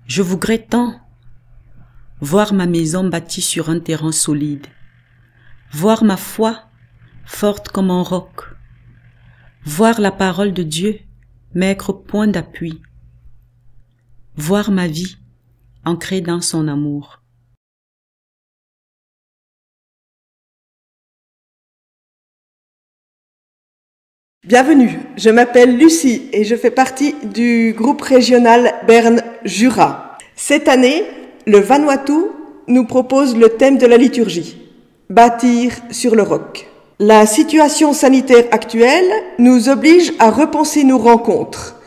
Je voudrais tant voir ma maison bâtie sur un terrain solide, voir ma foi forte comme un roc, voir la parole de Dieu m'être point d'appui, voir ma vie ancrée dans son amour. Bienvenue, je m'appelle Lucie et je fais partie du groupe régional Berne-Jura. Cette année, le Vanuatu nous propose le thème de la liturgie, bâtir sur le roc. La situation sanitaire actuelle nous oblige à repenser nos rencontres.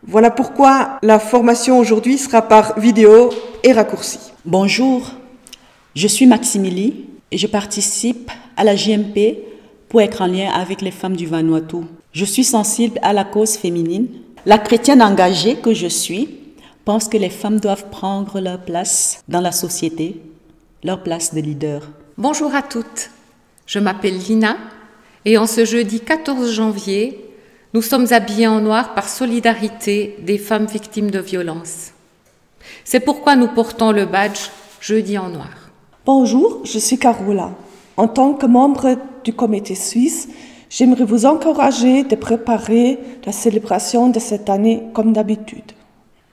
Voilà pourquoi la formation aujourd'hui sera par vidéo et raccourci. Bonjour, je suis Maximilie et je participe à la JMP pour être en lien avec les femmes du Vanuatu. Je suis sensible à la cause féminine. La chrétienne engagée que je suis pense que les femmes doivent prendre leur place dans la société, leur place de leader. Bonjour à toutes, je m'appelle Lina et en ce jeudi 14 janvier, nous sommes habillés en noir par solidarité des femmes victimes de violences. C'est pourquoi nous portons le badge Jeudi en noir. Bonjour, je suis Carola. En tant que membre du comité suisse, j'aimerais vous encourager de préparer la célébration de cette année comme d'habitude.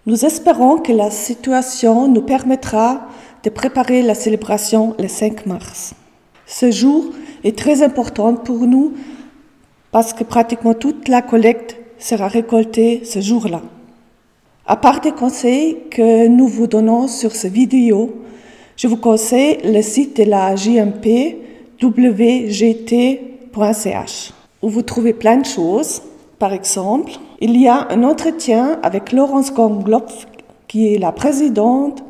Nous espérons que la situation nous permettra de préparer la célébration le 5 mars. Ce jour est très important pour nous parce que pratiquement toute la collecte sera récoltée ce jour-là. À part des conseils que nous vous donnons sur cette vidéo, je vous conseille le site de la JMP wgt.ch où vous trouvez plein de choses. Par exemple, il y a un entretien avec Laurence Gongloff, qui est la présidente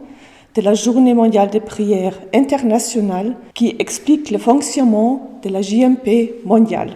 de la Journée mondiale de prière internationale, qui explique le fonctionnement de la JMP mondiale.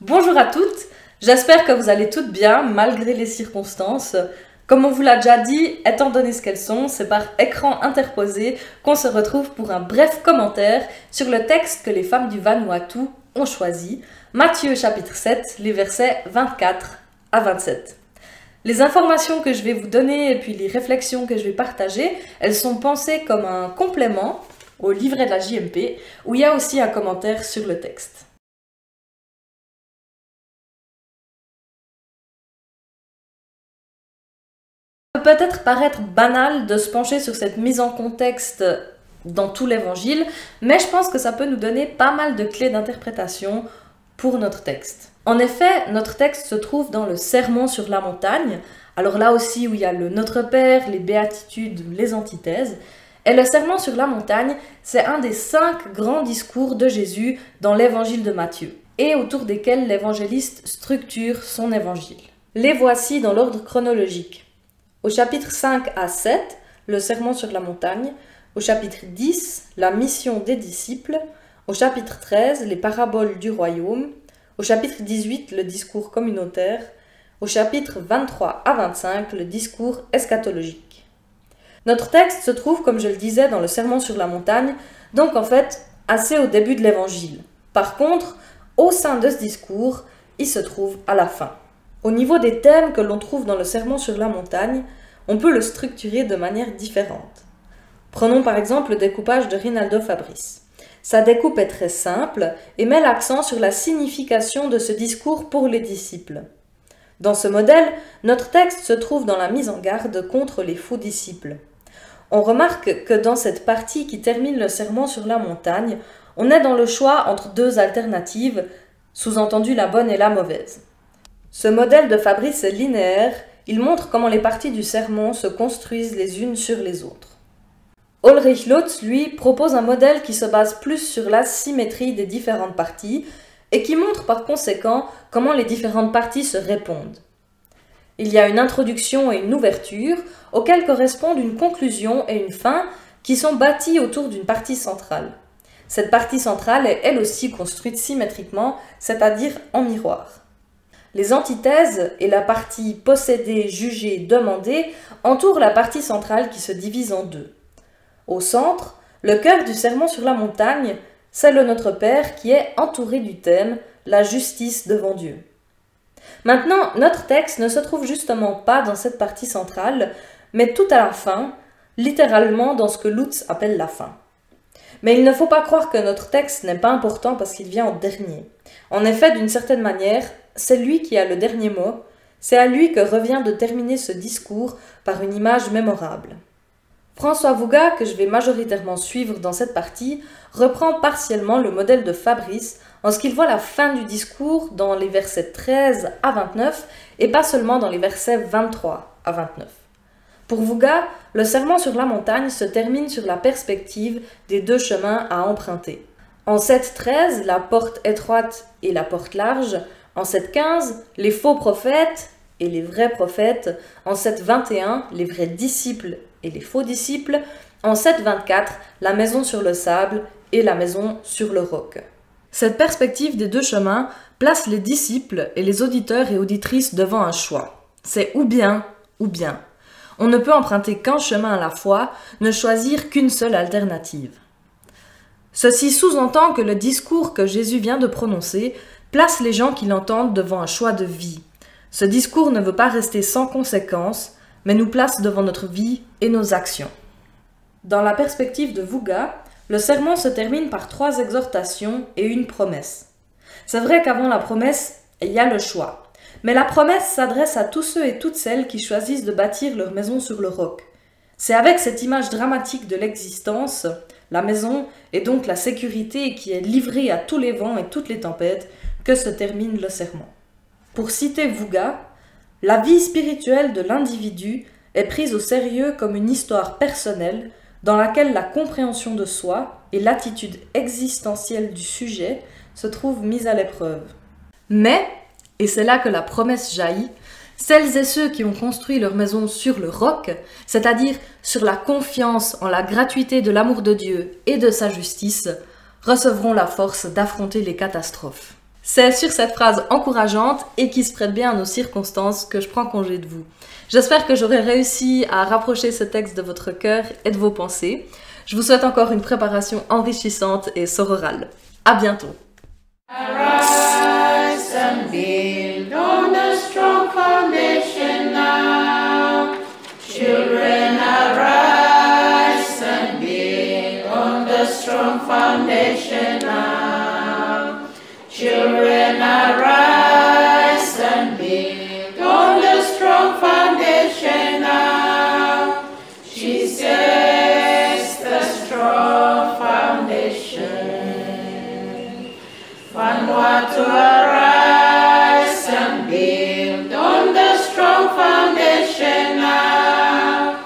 Bonjour à toutes, j'espère que vous allez toutes bien malgré les circonstances. Comme on vous l'a déjà dit, étant donné ce qu'elles sont, c'est par écran interposé qu'on se retrouve pour un bref commentaire sur le texte que les femmes du Vanuatu ont choisi, Matthieu chapitre 7, les versets 24 à 27. Les informations que je vais vous donner et puis les réflexions que je vais partager, elles sont pensées comme un complément au livret de la JMP où il y a aussi un commentaire sur le texte. Ça peut peut-être paraître banal de se pencher sur cette mise en contexte dans tout l'évangile, mais je pense que ça peut nous donner pas mal de clés d'interprétation pour notre texte. En effet, notre texte se trouve dans le Sermon sur la montagne, alors là aussi où il y a le Notre Père, les béatitudes, les antithèses, et le Sermon sur la montagne, c'est un des 5 grands discours de Jésus dans l'évangile de Matthieu, et autour desquels l'évangéliste structure son évangile. Les voici dans l'ordre chronologique. Au chapitre 5 à 7, le Sermon sur la montagne. Au chapitre 10, la mission des disciples. Au chapitre 13, les paraboles du royaume. Au chapitre 18, le discours communautaire. Au chapitre 23 à 25, le discours eschatologique. Notre texte se trouve, comme je le disais, dans le Sermon sur la montagne, donc en fait assez au début de l'évangile. Par contre, au sein de ce discours, il se trouve à la fin. Au niveau des thèmes que l'on trouve dans le Sermon sur la montagne, on peut le structurer de manière différente. Prenons par exemple le découpage de Rinaldo Fabrice. Sa découpe est très simple et met l'accent sur la signification de ce discours pour les disciples. Dans ce modèle, notre texte se trouve dans la mise en garde contre les faux disciples. On remarque que dans cette partie qui termine le Sermon sur la montagne, on est dans le choix entre 2 alternatives, sous-entendu la bonne et la mauvaise. Ce modèle de Fabrice est linéaire, il montre comment les parties du sermon se construisent les unes sur les autres. Ulrich Lutz, lui, propose un modèle qui se base plus sur la symétrie des différentes parties et qui montre par conséquent comment les différentes parties se répondent. Il y a une introduction et une ouverture, auxquelles correspondent une conclusion et une fin qui sont bâties autour d'une partie centrale. Cette partie centrale est elle aussi construite symétriquement, c'est-à-dire en miroir. Les antithèses et la partie possédée, jugée, demandée entourent la partie centrale qui se divise en 2. Au centre, le cœur du Sermon sur la montagne, c'est le Notre Père qui est entouré du thème « La justice devant Dieu ». Maintenant, notre texte ne se trouve justement pas dans cette partie centrale, mais tout à la fin, littéralement dans ce que Lutz appelle la fin. Mais il ne faut pas croire que notre texte n'est pas important parce qu'il vient en dernier. En effet, d'une certaine manière, c'est lui qui a le dernier mot, c'est à lui que revient de terminer ce discours par une image mémorable. François Vouga, que je vais majoritairement suivre dans cette partie, reprend partiellement le modèle de Fabrice en ce qu'il voit la fin du discours dans les versets 13 à 29 et pas seulement dans les versets 23 à 29. Pour Vouga, le Sermon sur la montagne se termine sur la perspective des 2 chemins à emprunter. En 7.13, la porte étroite et la porte large. En 7.15, les faux prophètes et les vrais prophètes. En 7.21, les vrais disciples et les faux disciples. En 7.24, la maison sur le sable et la maison sur le roc. Cette perspective des 2 chemins place les disciples et les auditeurs et auditrices devant un choix. C'est ou bien ou bien. On ne peut emprunter qu'un chemin à la fois, ne choisir qu'une seule alternative. Ceci sous-entend que le discours que Jésus vient de prononcer place les gens qui l'entendent devant un choix de vie. Ce discours ne veut pas rester sans conséquences, mais nous place devant notre vie et nos actions. Dans la perspective de Vouga, le sermon se termine par 3 exhortations et une promesse. C'est vrai qu'avant la promesse, il y a le choix. Mais la promesse s'adresse à tous ceux et toutes celles qui choisissent de bâtir leur maison sur le roc. C'est avec cette image dramatique de l'existence, La maison est donc la sécurité qui est livrée à tous les vents et toutes les tempêtes que se termine le serment. Pour citer Vuga, la vie spirituelle de l'individu est prise au sérieux comme une histoire personnelle dans laquelle la compréhension de soi et l'attitude existentielle du sujet se trouvent mises à l'épreuve. Mais, et c'est là que la promesse jaillit, celles et ceux qui ont construit leur maison sur le roc, c'est-à-dire sur la confiance en la gratuité de l'amour de Dieu et de sa justice, recevront la force d'affronter les catastrophes. C'est sur cette phrase encourageante et qui se prête bien à nos circonstances que je prends congé de vous. J'espère que j'aurai réussi à rapprocher ce texte de votre cœur et de vos pensées. Je vous souhaite encore une préparation enrichissante et sororale. À bientôt. Arise and build on a strong foundation now. Children, arise and build on the strong foundation now. Children, arise and build on the strong foundation now. She says the strong foundation. Vanuatu, arise and build on the strong foundation now.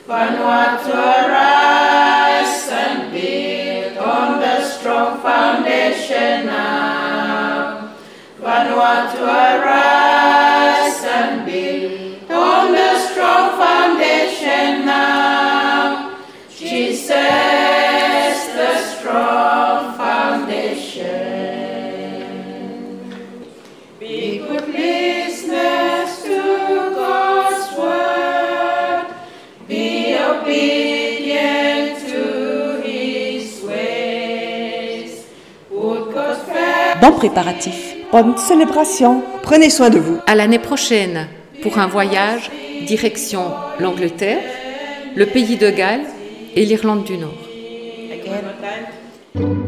Vanuatu, arise and build on the strong foundation now. Vanuatu, arise and build on the strong foundation now. She says the strong foundation. Be good listeners to God's word. Be obedient to His ways. Would God fail? Bon préparatif. Bonne célébration. Prenez soin de vous. À l'année prochaine pour un voyage direction l'Angleterre, le pays de Galles et l'Irlande du Nord. Again.